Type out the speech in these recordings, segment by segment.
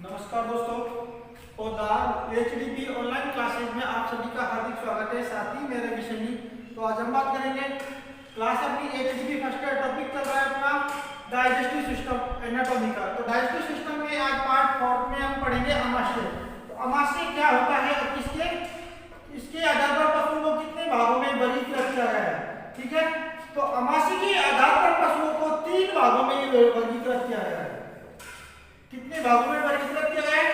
नमस्कार दोस्तों, पौधार एचडीपी ऑनलाइन क्लासेस में आप सभी का हार्दिक स्वागत है। साथ ही मेरे विषय में तो आज हम बात करेंगे क्लास अपनी एचडीपी फर्स्ट ईयर टॉपिक चल रहा है अपना डाइजेस्टिव सिस्टम एनाटॉमी का। तो डाइजेस्टिव सिस्टम में आज पार्ट 4 में हम पढ़ेंगे आमाशय। तो आमाशय क्या होता है और इसके आधार पर पशुओं को कितने भागों में वर्गीकृत किया गया है। ठीक है, तो आमाशय के आधार पर पशुओं को 3 भागों में वर्गीकृत किया गया है। कितने भागों में वर्गीकृत किया गया है?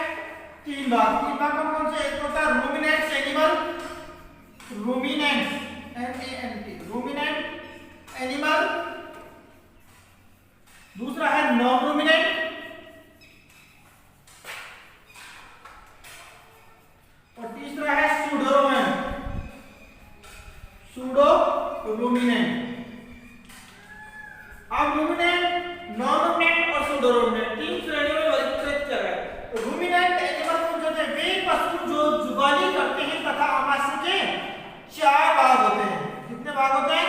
3 भाग। 3 भाग कौन कौन से? एक होता है ruminants animal, ruminant RUMINANT ruminant animal, दूसरा है नॉन रूमिनेंट, और तीसरा है सूडो रूमिनेंट। अब रूमिनेंट, नॉन रूमिनेंट और सूडो रूमिनेंट 3 श्रेणियों में वर्गीकृत किया गया है। रूमिनेंट एनिमल कौन से हैं? वे पशु जो जुगाली करते हैं तथा आमाशय के 4 भाग होते हैं। कितने भाग होते हैं?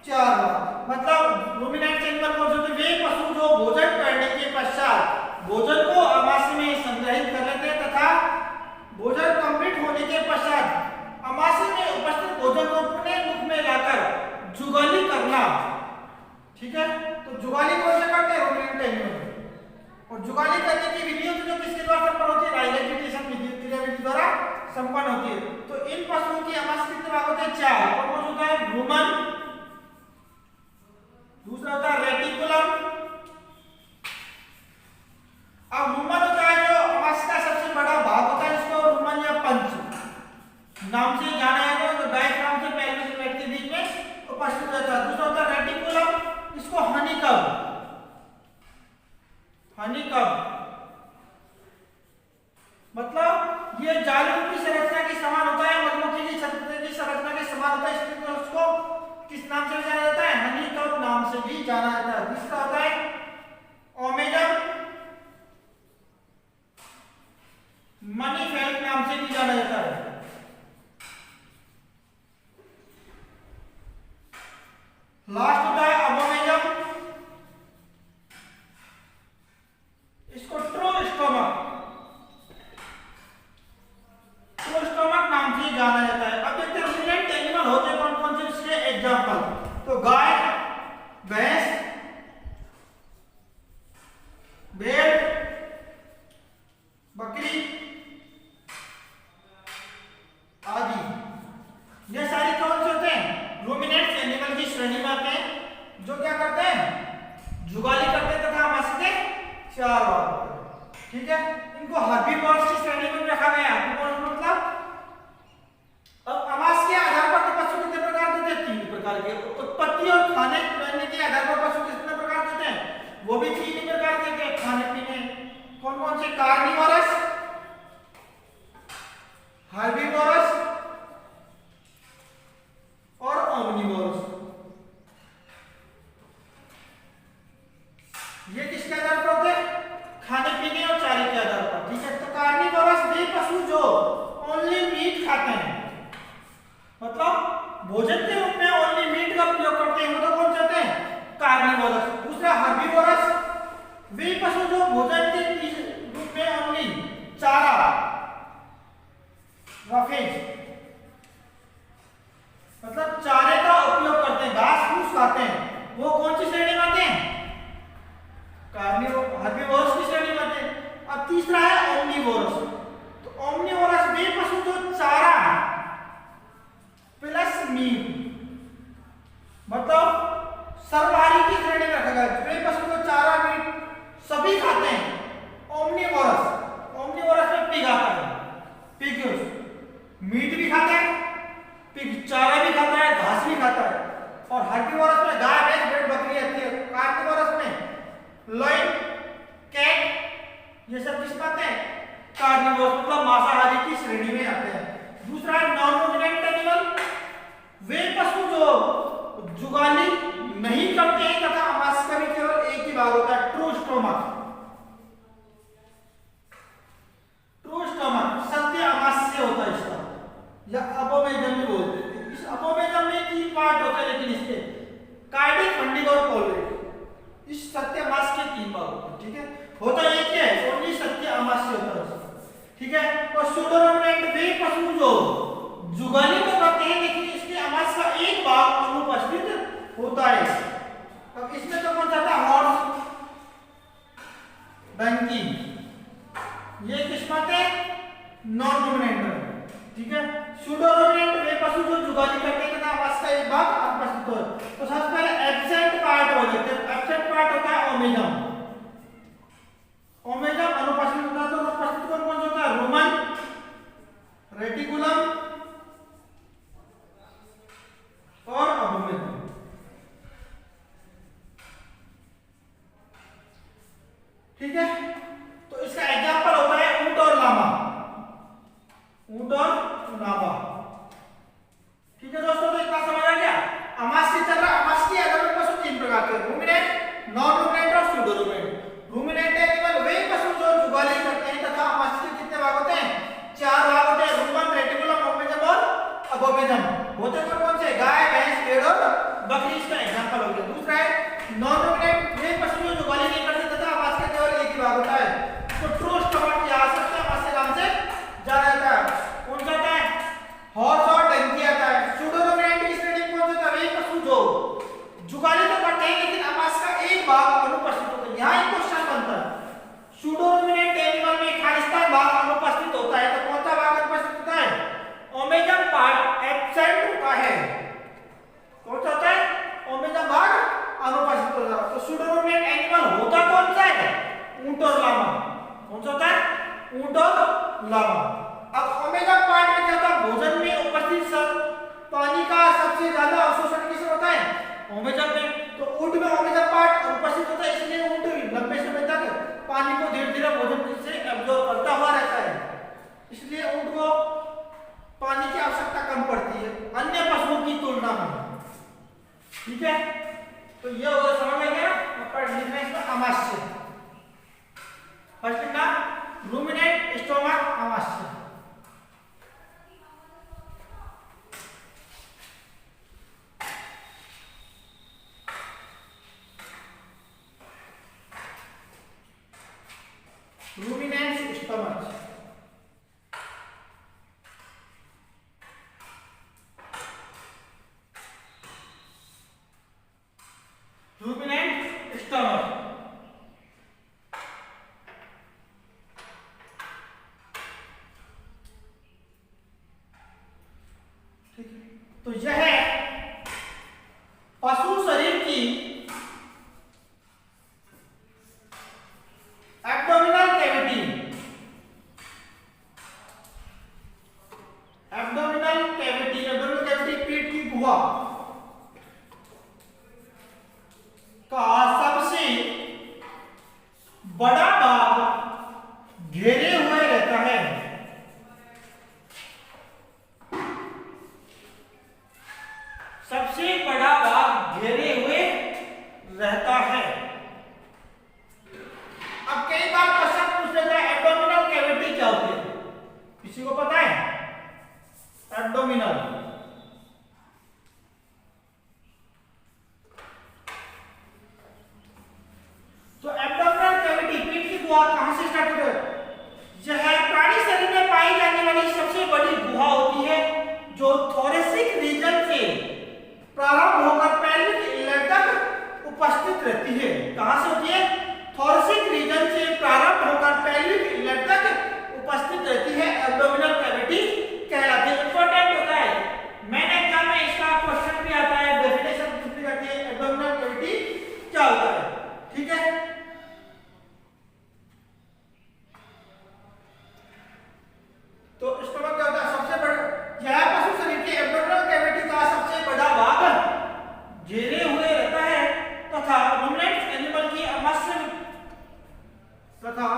4 भाग। मतलब रूमिनेंट एनिमल कौन से होते हैं? वे पशु जो भोजन करने के पश्चात भोजन को आमाशय में संग्रहित कर लेते हैं तथा भोजन कंप्लीट होने के पश्चात आमाशय में उपस्थित भोजन को अपने मुख में लाकर जुगाली करना। ठीक है, तो जुगाली कौन से करते हैं? Ruminant animal. और जुगाली करने की विधियों जो किसके द्वारा संपन्न होती है? डाइजेस्टिव विधि द्वारा संपन्न होती है। तो इन पशुओं की आमाशय कितने भाग होते हैं? 4। कौन कौन होता है? रूमन, दूसरा होता है रेटिकुलम। अब रूमन होता है जो आमाशय का सबसे बड़ा भाग होता है, इसको रूमन या पंच नाम से जाना है, जो डायफ्राम से पेल्विस पेट के बीच में उपस्थित रहता है। दूसरा होता है रेटिकुलम, इसको हनीकम मतलब ये जाली की संरचना के समान होता है, मधुमक्खी की संरचना के समान होता है, इसलिए उसको किस नाम से जाना जाता है? हनीकम नाम से भी जाना जाता है। दूसरा होता है ओमेगम, मनी फेल्ट नाम से भी जाना जाता है। लास्ट होता है अबोमेजम, इसको ट्रोस्टोमक नाम से जाना जाता है। अब देखते हैं रूमिनेंट एनिमल होते कौन कौन से, इसके एग्जांपल। तो गाय, भैंस, भेड़, बकरी आदि, ये सारी कौन से होते हैं? रूमिनेंट्स एनिमल की श्रेणी में आते हैं, जो क्या करते हैं? जुगाली करते हैं तथा आमाशय के 4 भाग होते हैं। ठीक है, इनको हर्बीवोर्स की श्रेणी में रखा गया है। हर्बीवोर्स मतलब अब आमाशय के आधार पर तो पशु कितने प्रकार देते हैं? 3 प्रकार के। उत्पत्ति और खाने पीने के आधार पर पशु कितने प्रकार देते हैं? वो भी 3 ही प्रकार देते हैं खाने पीने। कौन कौन से? कार्निवोरस, हर्बीवोरस और ओमनिवोरस। ये किसके आधार पर होते हैं? खाने पीने और चारे के आधार पर। ठीक है, तो कार्निवोरस वे पशु जो ओनली मीट खाते हैं, मतलब भोजन के रूप में ओनली मीट का उपयोग करते हैं, वो तो कौन से होते हैं? कार्निवोरस। दूसरा हर्बीवोरस, वे पशु जो भोजन के रूप में ओनली चारा, रफेज मतलब चारे का उपयोग करते हैं, घास फूस खाते हैं, वो कौन सी श्रेणी में आते हैं? हर्बीवोरस की श्रेणी में आते हैं। अब तीसरा है ओमनिवोरस। तो ओमनिवोरस वे पशु जो चारा प्लस मीट मतलब सर्वाहारी की श्रेणी में रखा गया है। वे पशु जो चारा मीट सभी खाते हैं। ओमनिवोरस में पिग आता है, पिग मीट भी खाता है, पिग चारा भी खाता है, घास भी खाता है। और हर्बीवोरस में गाय, भैंस, भेड़, बकरी आती है। कार्निवोरस में लॉयन, कैट, ये सब किस में आते हैं? कार्निवोरस मतलब मांसाहारी की श्रेणी में आते हैं। दूसरा है नॉन रूमिनेंट एनिमल, वे पशु जो जुगाली नहीं करते हैं तथा आमाशय का भी केवल एक ही भाग होता है, ट्रोस्टोमक सत्य आमाशय होता है इसका, या अपोमेजम भी बोलते हैं। इस अपोमेजम में 3 पार्ट होते हैं, लेकिन इसके कार्डिक, फंडिक और पोलरेट। इस सत्य आमाशय के 3 भाग होते हैं। ठीक है, होता एक है ओनली सत्य आमाशय जुगाली तो करते हैं लेकिन इसके आवाज का एक भाग अनुपस्थित होता है। अब इसमें तो कौन सा था, हॉर्स, डंकी, ये किस्मत है नॉन डोमिनेंट, ठीक है। सूडो डोमिनेंट वे पशु जो जुगाली करते हैं तथा आवाज का एक भाग अनुपस्थित होता है। तो सबसे पहले एब्सेंट पार्ट हो जाते हैं। एब्सेंट पार्ट होता है ओमेजम, ओमेजम अनुपस्थित होता है। तो अनुपस्थित कौन कौन सा होता है, रुमन, रेटिकुलम और अबोमेजम, ठीक है। तो इसका एग्जांपल होता है ऊंट और लामा, ऊंट और लामा, ठीक है दोस्तों। तो इतना समझ आ गया। आमास की तरह आमास की अलग पशु तीन प्रकार के, रूमिनेंट, नॉन रूमिनेंट और सूडो रूमिनेंट। रूमिनेंट एनिमल वे पशु जो जुगाली करते हैं तथा आमास के कितने भाग होते हैं, चार भाग होते हैं, रूमन, रेटिकुलम, ओमेजम और अबोमेजम। होते कौन से, गाय, भैंस, भेड़ और बकरी, इसका एग्जांपल हो गया। दूसरा है नॉन रूमिनेंट वे पशु जो जुगाली नहीं करते तथा आवाज का केवल एक ही भाग होता है। तो ट्रोस्टोमट या सकते हैं आवाज के नाम से जाना जाता है। कौन सा आता है, हॉर्स और डंकी आता है। सूडो रूमिनेंट की श्रेणी में कौन सा था, वे पशु जो जुगाली तो करते हैं लेकिन आवाज का एक भाग अनुपस्थित होता है। यहाँ एक क्वेश्चन बनता है, सूडो रूमिनेंट एनिमल में खालिस्तान भाग अनुपस्थित होता है तो कौन सा भाग अनुपस्थित होता है, ओमेजम पार्ट एब्सेंट होता है। कौन सा होता है, ओमेजम भाग अनुपस्थित होता है। तो सूडो रूमिनेंट एनिमल होता कौन सा है, ऊंट और लामा। कौन सा होता है, ऊंट और लामा। अब ओमेजम पार्ट में क्या होता है, भोजन में उपस्थित पानी का सबसे ज्यादा अवशोषण किसमें होता है, ओमेजम में। तो ऊंट में ओमेजम पार्ट अनुपस्थित होता है, इसलिए ऊंट लंबे समय तक पानी को धीरे धीरे भोजन से एब्जॉर्ब करता हुआ रहता है, इसलिए ऊंट को पानी की आवश्यकता कम पड़ती है अन्य पशुओं की तुलना में, ठीक है। तो ये होगा, समझ में गया ना। पर इसमें आमाशय, फर्स्ट का रूमिनेंट, स्टोमक, आमाशय। Ruminant, stomach, ruminant, stomach. ठीक है, तो यह पशु शरीर की abdominal cavity, abdominal cavity, abdominal cavity पेट की गुहा का सबसे बड़ा भाग घेरे हुए रहता है। सबसे बड़ा भाग घेरे हुए रहता है। अब कई बार क्वेश्चन पूछ लेता है एब्डोमिनल कैविटी क्या होती है, किसी को पता है, एब्डोमिनल। तो एब्डोमिनल कैविटी, पेट की गुहा कहां से स्टार्ट होती है, यह प्राणी शरीर में पाई जाने वाली सबसे बड़ी गुहा होती है जो थोरेसिक रीजन से प्रारंभ होकर पेल्विक इनलेट तक उपस्थित रहती है। कहां से होती है, थोरेसिक रीजन से प्रारंभ होकर पेल्विक इनलेट तक उपस्थित रहती है, एब्डोमिनल कैविटी कहलाती है। इंपॉर्टेंट होता है, मैंने एग्जाम में इसका क्वेश्चन भी आता है, डेफिनेशन पूछी जाती है एब्डोमिनल कैविटी क्या होता है, ठीक है। तो स्टोमक क्या होता है, सबसे बड़ा, यह पशु शरीर के एब्डोमिनल कैविटी का सबसे बड़ा भाग घेरे हुए रहता है तथा रूमिनेंट एनिमल की आमाशय तथा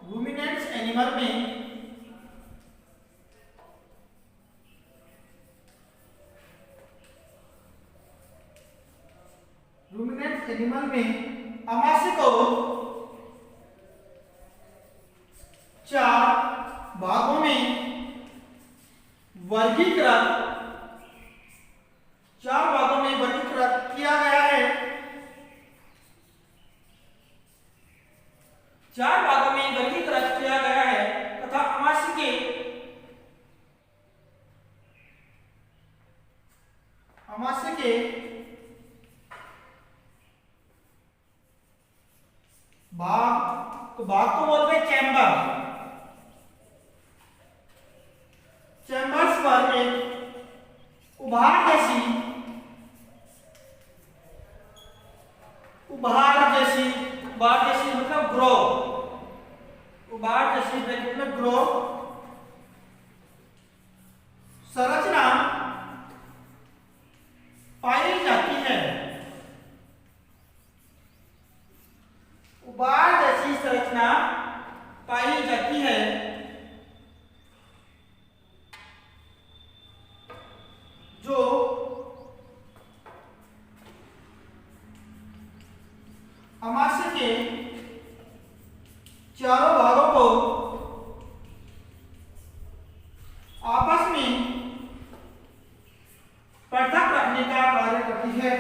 रूमिनेंट्स एनिमल में आमाशय को चार भागों में वर्गीकृत चार भागों में वर्गीकृत किया गया है तथा आमाशय के भाग, तो भाग को बोलते हैं चैम्बर। चैम्बर्स पर एक उभार जैसी मतलब ग्रो, उभार जैसी ब्रैकेट में ग्रो संरचना पाई जाती है। उभार जैसी संरचना पाई जाती है जो आमाशय के चारों भागों को आपस में पृथक रखने का कार्य करती है।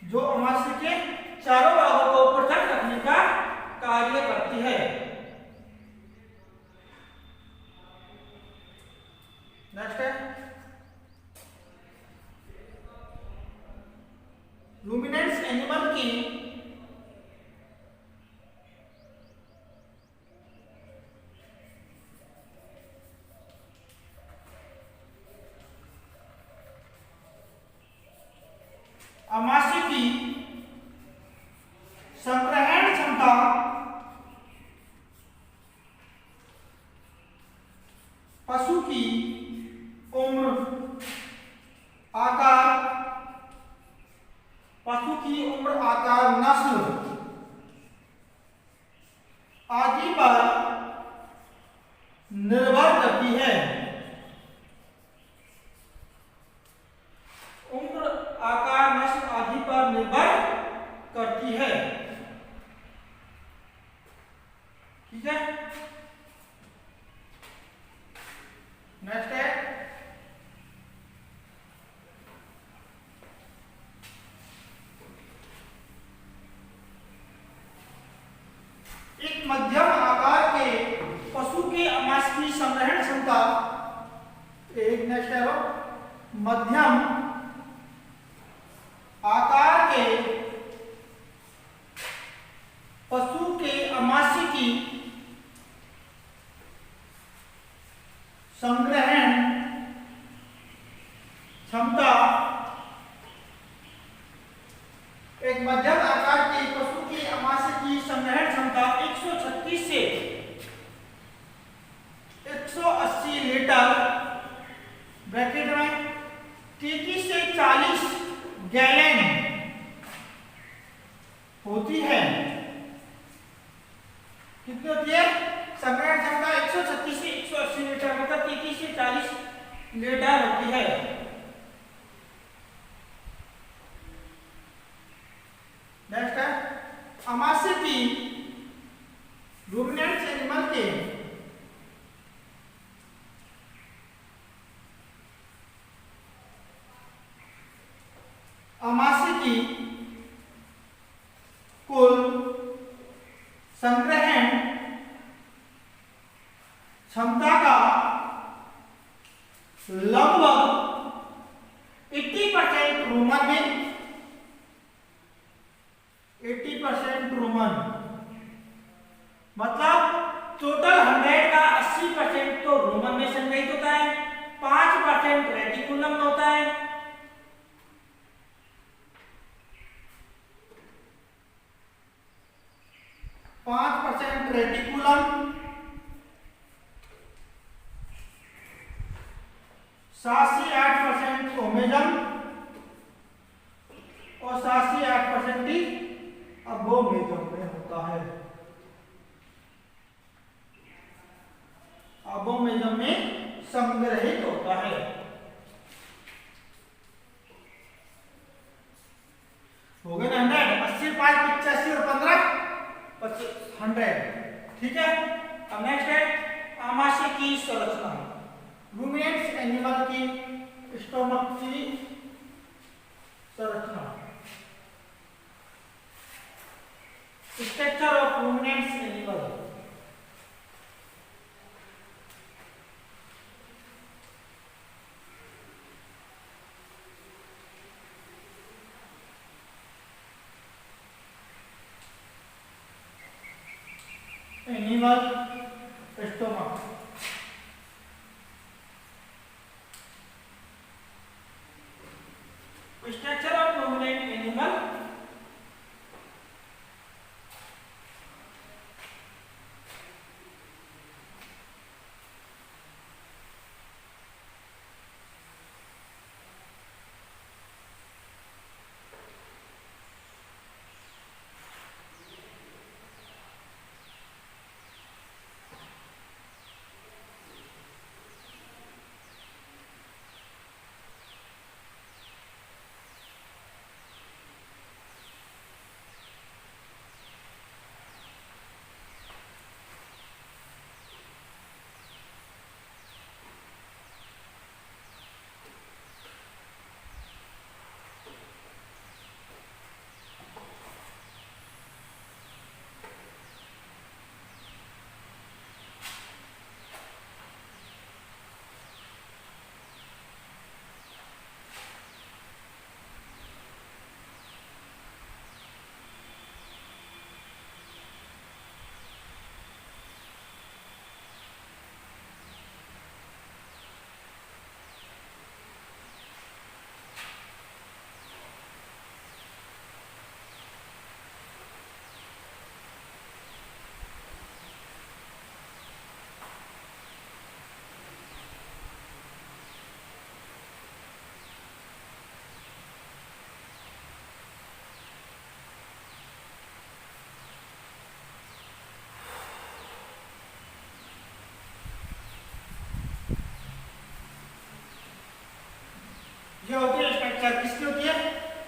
जो आमाशय के चारों भागों को पृथक रखने का कार्य करती है। नेक्स्ट है रूमिनेंट्स एनिमल की आमाशय की संग्रहण क्षमता पशु की उम्र, आकार, नस्ल आदि पर निर्भर करती है। उम्र, आकार, नस्ल आदि पर निर्भर करती है। ठीक है। नेक्स्ट है एक मध्यम आकार के पशु के आमाशय की संग्रहण क्षमता, एक नेक्स्ट है मध्यम आकार के पशु के आमाशय की संग्रहण क्षमता, एक मध्यम आकार के पशु के आमाशय की संग्रहण क्षमता 136 से 180 लीटर ब्रैकेट में 30 से 40 गैलन होती है। कितनी होती है? संग्रहण क्षमता 136 से 180 लीटर मतलब 30 से 40 लीटर होती है। नेक्स्ट है आमाशय की रूमिनेंट्स एनिमल के आमाशय की कुल संग्रहण क्षमता का लगभग 80% रोमन में, 80% रोमन मतलब टोटल 100 का 80% तो रोमन में संग्रहित होता है, 5% रेटिकुलम में होता है, 5% रेटिकुलम, 7 से 8% ओमेगम और 7 से 8% ही अबोमेगम में होता है। अबोमेगम में संग्रहित होता है। हो गए ना 100, 80, 5, 85 और 15 100। ठीक है। अब नेक्स्ट है आमाशय की संरचना, रूमिनेंट्स एनिमल की स्टोमक की संरचना। Structure of ruminants animal. Animal stomach. Structure of ruminant animal. ये होती है स्ट्रक्चर, किसकी होती है?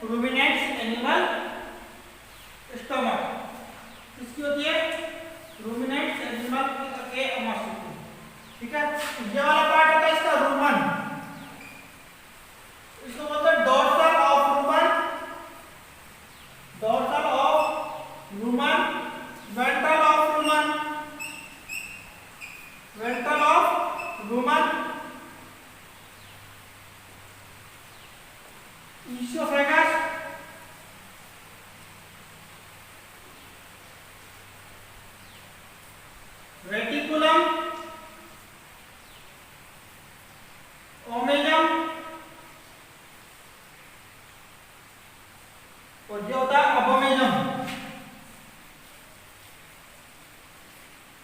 Ruminants animal stomach. किसकी होती है? रूमिनेंट्स एनिमल के अमाशय। ठीक है, ये वाला पार्ट होता है इसका रूमन। इसको बोलते हैं dorsal of rumen, dorsal of rumen, ventral of rumen, ventral of rumen, oesophagus, reticulum, omasum, और जो होता है अबोमेजम।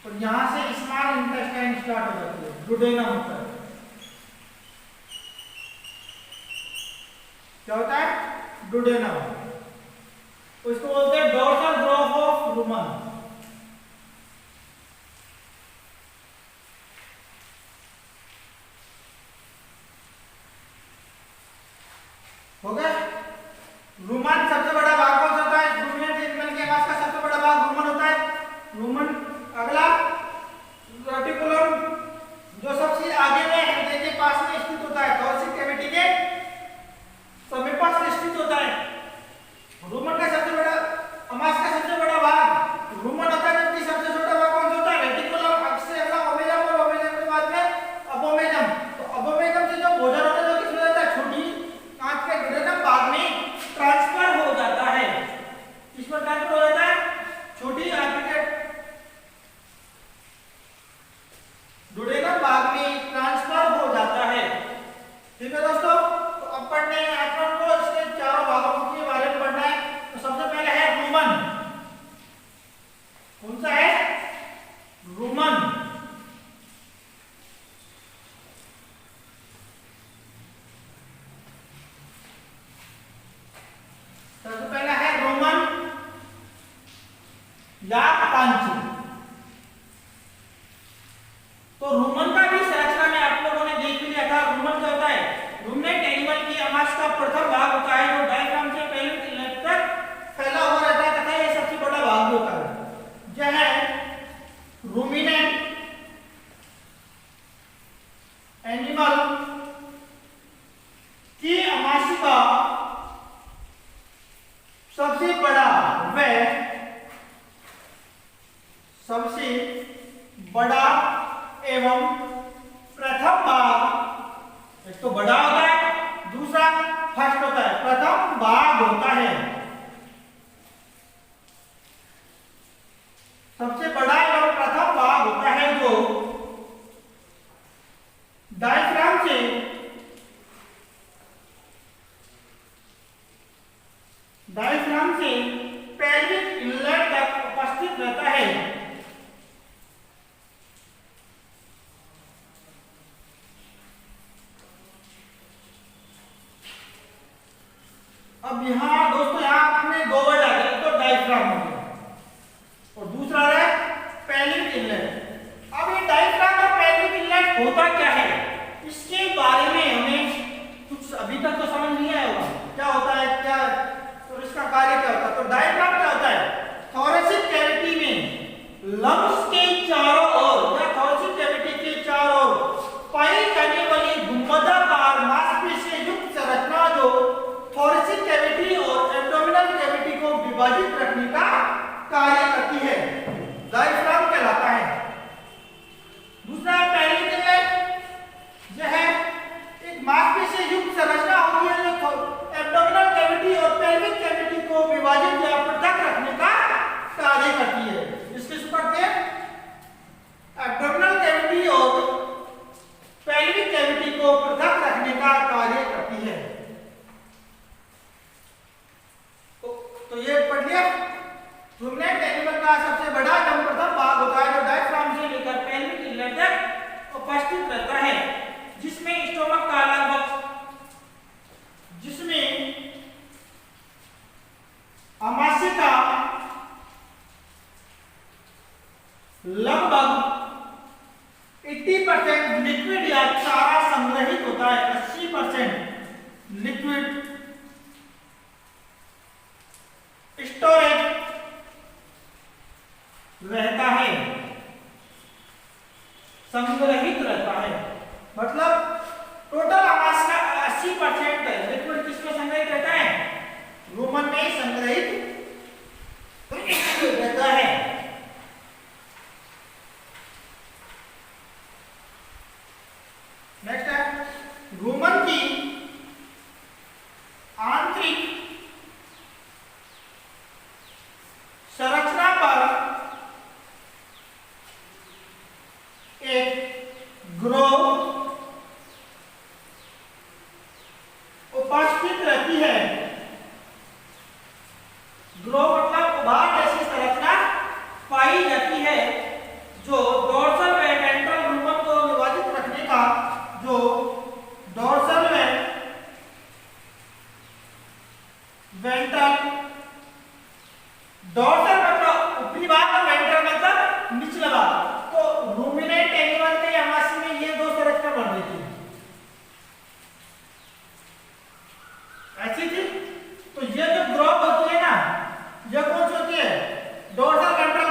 और यहां से स्मॉल इंटेस्टाइन स्टार्ट हो जाती है, डुडेनम होता है। क्या होता है? डुडेनम। उसको बोलते हैं डोर्सल ग्रोव ऑफ रूमन। हो गया? रूमन सबसे बड़ा भाग कौन सा होता है? रूमिनेंट एनिमल के आवाज का सबसे बड़ा भाग रूमन होता है। रूमन। अगला रेटिकुलम, जो सबसे आगे में हृदय के पास में स्थित होता है, थोरेसिक कैविटी के समीप स्थित होता है। रूमन का सबसे बड़ा, अमास का सबसे बड़ा भाग डायफ्राम से पेल्विक इनलेट तक उपस्थित रहता है। अब यहाँ दोस्तों यहाँ आपने दो वर्ड आ गए, तो डायफ्राम हो गया और दूसरा है पेल्विक इनलेट। अब ये डायफ्राम और पेल्विक इनलेट होता क्या है, इसके बारे में हमें कुछ अभी तक तो समझ नहीं आया होगा। क्या होता है, क्या और इसका कार्य क्या होता है। तो डायफ्राम क्या होता है, थोरेसिक कैविटी में लंग्स के चारों ओर या थोरेसिक कैविटी के चारों ओर पाई जाने वाली गुंबदाकार मांसपेशी युक्त संरचना जो थोरेसिक कैविटी और एब्डोमिनल कैविटी को विभाजित रखने का कार्य करती है, डायफ्राम कहलाता है। दूसरा पेल्विक इनलेट यह है एक मांसपेशी युक्त संरचना होती है जो एब्डोमिनल कैविटी और पेल्विक कैविटी को विभाजित या पृथक रखने का कार्य करती है। इसके सुपर के एब्डोमिनल कैविटी और पेल्विक कैविटी को पृथक रखने का कार्य करती है। तो ये पढ़ लिया। रूमिनेंट एनिमल का सबसे बड़ा एवं प्रथम भाग होता है जो डायफ्राम से लेकर पेल्विक इनलेट तक उपस्थित रहता है, जिसमें स्टोमक का आमाशय का लगभग 80% लिक्विड या चारा संग्रहित होता है। 80% लिक्विड स्टोरेज रहता है, संग्रहित रहता है। मतलब टोटल आवास का 80% लिक्विड किसमें संग्रहित रहता है, रूमन में संग्रहित रहता है। नेक्स्ट है रूमन की आंतरिक संरचना पर एक ग्रोव उपस्थित रहती है। ग्रोव मतलब उभार जैसी संरचना पाई जाती है जो डोर्सल व वेंट्रल रूमन को विभाजित रखने का डोर्सल व वेंट्रल डोर्सल मतलब ऊपरी भाग और वेंट्रल मतलब निचला भाग। तो रूमिनेंट एनिमल के आमाशय में ये दो संरचना बन रही थी, ऐसी थी। तो ये जो ग्रोव होती है ना, ये कौन सी होती है, डोर्सल वेंट्रल,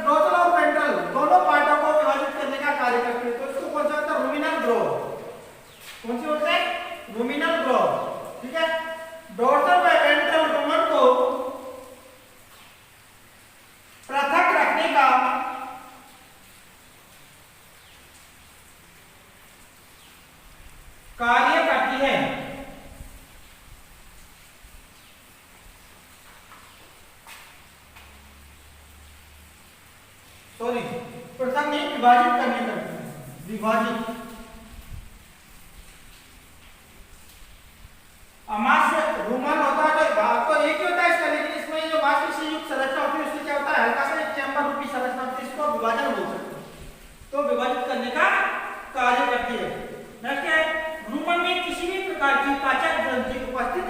डोर्सल और वेंट्रल दोनों पार्टों को विभाजित करने का कार्य करती है। तो इसको कौन सा होता है, रूमिनल ग्रोव। कौन सी होता है, रूमिनल ग्रोव। ठीक है। डोर्सल व वेंट्रल रूमन को पृथक रखने का कार्य करती है। सॉरी, पृथक नहीं, विभाजित करने का, विभाजित। आमाशय रूमन होता है जो भाग तो एक ही होता है इसका, लेकिन इसमें जो मांसपेशी युक्त संरचना होती है उसमें क्या होता है, हल्का सा एक चैम्बर रूपी संरचना होती है, इसको विभाजन बोल सकते हैं। तो विभाजित करने का कार्य करती है। नेक्स्ट है रूमन में किसी भी प्रकार की पाचक ग्रंथि उपस्थित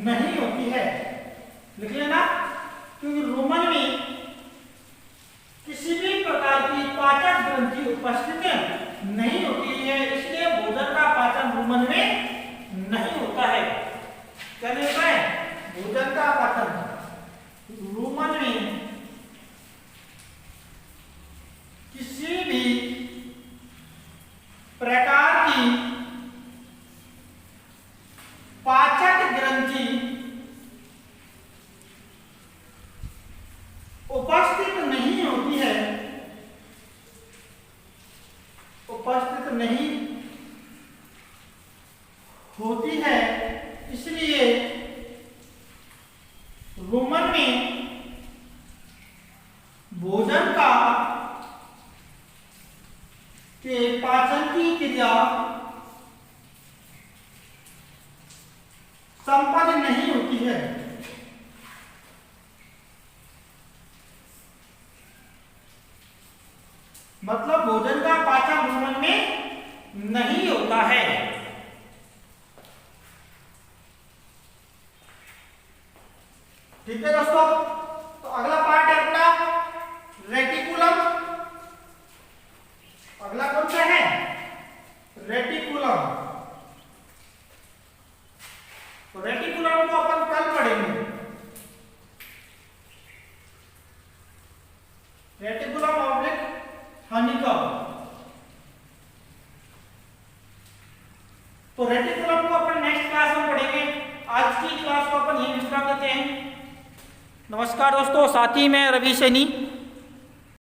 नहीं होती है। लिख लेना, क्योंकि रूमन में किसी भी प्रकार की पाचक ग्रंथि उपस्थित नहीं होती है, इसलिए भोजन का पाचन रूमन में नहीं होता है। क्या नहीं होता है, भोजन का पाचन रूमन में किसी भी प्रकार की पाचक ग्रंथि उपस्थित नहीं होती है, उपस्थित नहीं होती है। इसलिए रूमन में भोजन का के पाचन की क्रिया संपन्न नहीं होती है। मतलब भोजन का पाचन भ्रूमण में नहीं होता है। ठीक है दोस्तों, तो अगला पार्ट है अपना रेटिकुलम। अगला कौन सा है? रेटिकुलम। तो रेटिकुलम को अपन कल पढ़ेंगे। Reticulum oblique honeycomb. तो रेटिकुलम को अपन नेक्स्ट क्लास में पढ़ेंगे। आज की क्लास को अपन यहीं विश्राम देते हैं। नमस्कार दोस्तों, साथी मैं रवि सैनी।